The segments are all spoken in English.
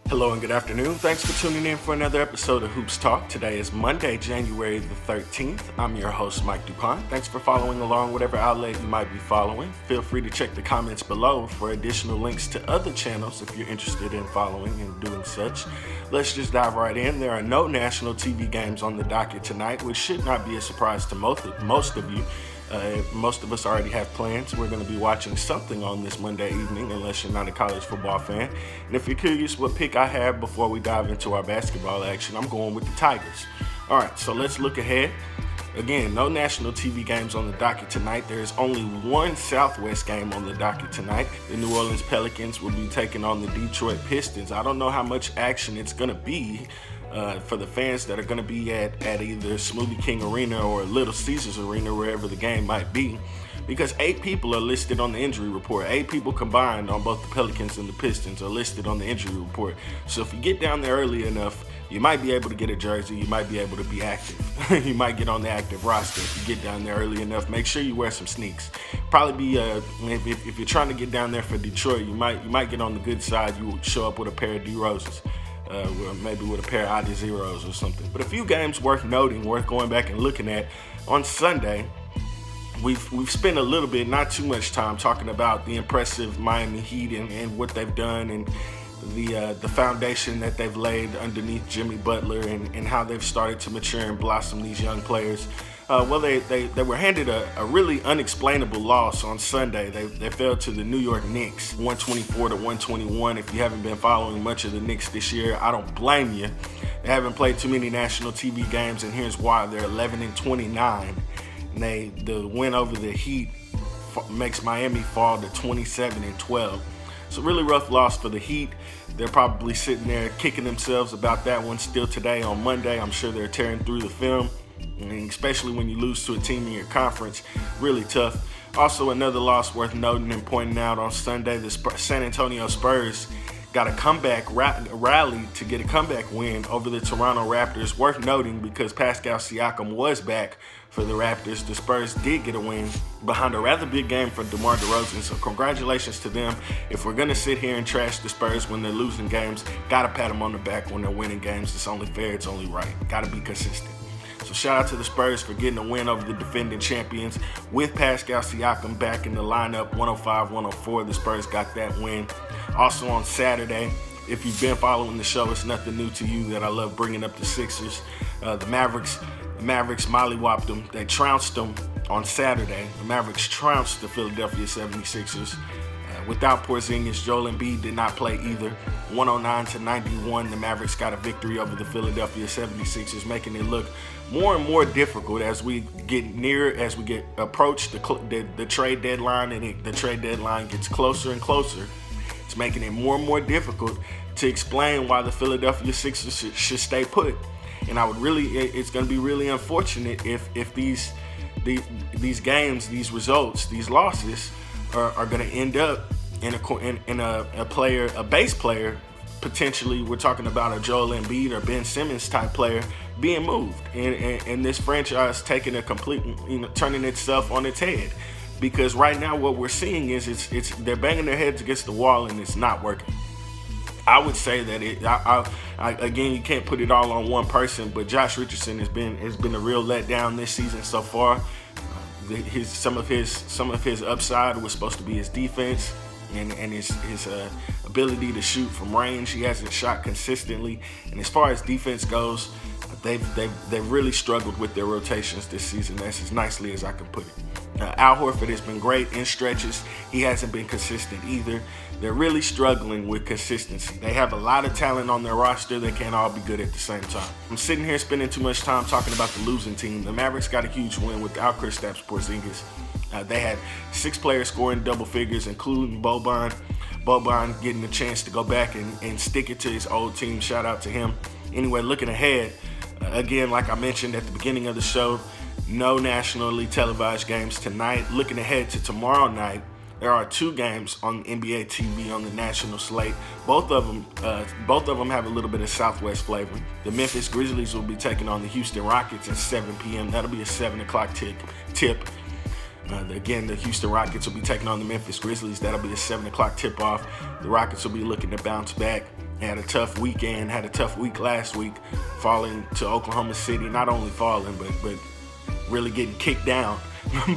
Hello and good afternoon. Thanks for tuning in for another episode of Hoops Talk. Today is Monday, January the 13th. I'm your host, Mike DuPont. Thanks for following along whatever outlet you might be following. Feel free to check the comments below for additional links to other channels if you're interested in following and doing such. Let's just dive right in. There are no national TV games on the docket tonight, which should not be a surprise to most of you. Most of us already have plans. We're going to be watching something on this Monday evening, unless you're not a college football fan. And if you're curious what pick I have before we dive into our basketball action, I'm going with the Tigers. All right, so let's look ahead. Again, no national TV games on the docket tonight. There's only one Southwest game on the docket tonight. The New Orleans Pelicans will be taking on the Detroit Pistons. I don't know how much action it's going to be for the fans that are going to be at either Smoothie King Arena or Little Caesars Arena, wherever the game might be, because 8 people are listed on the injury report. 8 people combined on both the Pelicans and the Pistons are listed on the injury report. So if you get down there early enough, you might be able to get a jersey. You might be able to be active. You might get on the active roster if you get down there early enough. Make sure you wear some sneaks. Probably be if you're trying to get down there for Detroit, you might get on the good side. You will show up with a pair of D Roses. Maybe with a pair of ID Zeros or something. But a few games worth noting, worth going back and looking at. On Sunday, we've spent a little bit, not too much time, talking about the impressive Miami Heat and what they've done and the foundation that they've laid underneath Jimmy Butler and how they've started to mature and blossom these young players. Well, they were handed a really unexplainable loss on Sunday. They fell to the New York Knicks, 124-121. If you haven't been following much of the Knicks this year, I don't blame you. They haven't played too many national TV games, and here's why. They're 11-29. And the win over the Heat makes Miami fall to 27-12. It's a really rough loss for the Heat. They're probably sitting there kicking themselves about that one still today on Monday. I'm sure they're tearing through the film. And especially when you lose to a team in your conference, really tough. Also, another loss worth noting and pointing out on Sunday, the San Antonio Spurs got a comeback rally to get a comeback win over the Toronto Raptors. Worth noting because Pascal Siakam was back for the Raptors. The Spurs did get a win behind a rather big game for DeMar DeRozan, so congratulations to them. If we're going to sit here and trash the Spurs when they're losing games, got to pat them on the back when they're winning games. It's only fair, it's only right. Got to be consistent. So shout out to the Spurs for getting a win over the defending champions with Pascal Siakam back in the lineup. 105-104, the Spurs got that win. Also on Saturday, if you've been following the show, it's nothing new to you that I love bringing up the Sixers. The Mavericks mollywopped them. They trounced them on Saturday. The Mavericks trounced the Philadelphia 76ers. Without Porzingis, Joel Embiid did not play either. 109-91, the Mavericks got a victory over the Philadelphia 76ers, making it look more and more difficult as we approach the trade deadline, and the trade deadline gets closer and closer. It's making it more and more difficult to explain why the Philadelphia Sixers should stay put. And it's going to be really unfortunate if these games, these results, these losses are going to end up in a base player, potentially. We're talking about a Joel Embiid or Ben Simmons type player being moved, and this franchise taking a complete, turning itself on its head. Because right now what we're seeing is they're banging their heads against the wall and it's not working. I would say that again, you can't put it all on one person, but Josh Richardson has been a real letdown this season so far. Some of his upside was supposed to be his defense and his ability to shoot from range. He hasn't shot consistently, and as far as defense goes, they've really struggled with their rotations this season. That's as nicely as I can put it. Al Horford has been great in stretches. He hasn't been consistent either. They're really struggling with consistency. They have a lot of talent on their roster. They can't all be good at the same time. I'm sitting here spending too much time talking about the losing team. The Mavericks got a huge win without Kristaps Porzingis. They had 6 players scoring double figures, including Boban. Boban getting a chance to go back and stick it to his old team. Shout out to him. Anyway, looking ahead, again, like I mentioned at the beginning of the show, no nationally televised games tonight. Looking ahead to tomorrow night, there are 2 games on NBA TV on the national slate. Both of them have a little bit of Southwest flavor. The Memphis Grizzlies will be taking on the Houston Rockets at 7 p.m. That'll be a 7 o'clock tip. Again, the Houston Rockets will be taking on the Memphis Grizzlies. That'll be a 7 o'clock tip-off. The Rockets will be looking to bounce back. Had a tough weekend, had a tough week last week, falling to Oklahoma City. Not only falling, but really getting kicked down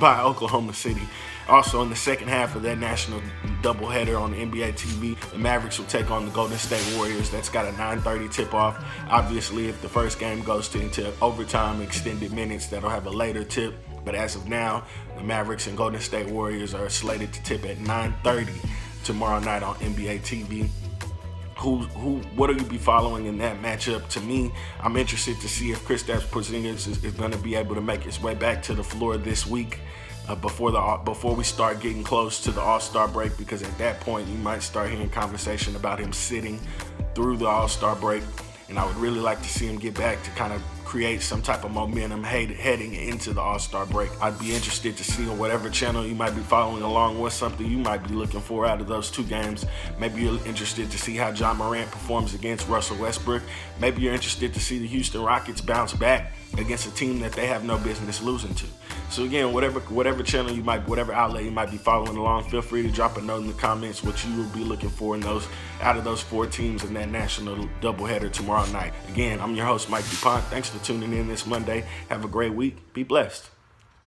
by Oklahoma City. Also, in the second half of that national doubleheader on the NBA TV, the Mavericks will take on the Golden State Warriors. That's got a 9:30 tip-off. Obviously, if the first game goes into overtime, extended minutes, that'll have a later tip. But as of now, the Mavericks and Golden State Warriors are slated to tip at 9:30 tomorrow night on NBA TV. What will you be following in that matchup? To me, I'm interested to see if Kristaps Porzingis is going to be able to make his way back to the floor this week before we start getting close to the All-Star break, because at that point you might start hearing conversation about him sitting through the All-Star break. And I would really like to see him get back to kind of create some type of momentum heading into the All-Star break. I'd be interested to see on whatever channel you might be following along what's something you might be looking for out of those two games. Maybe you're interested to see how Ja Morant performs against Russell Westbrook. Maybe you're interested to see the Houston Rockets bounce back against a team that they have no business losing to. So again, whatever channel whatever outlet you might be following along, feel free to drop a note in the comments what you will be looking for in out of those four teams in that national doubleheader tomorrow night. Again, I'm your host, Mike DuPont. Thanks for tuning in this Monday. Have a great week. Be blessed.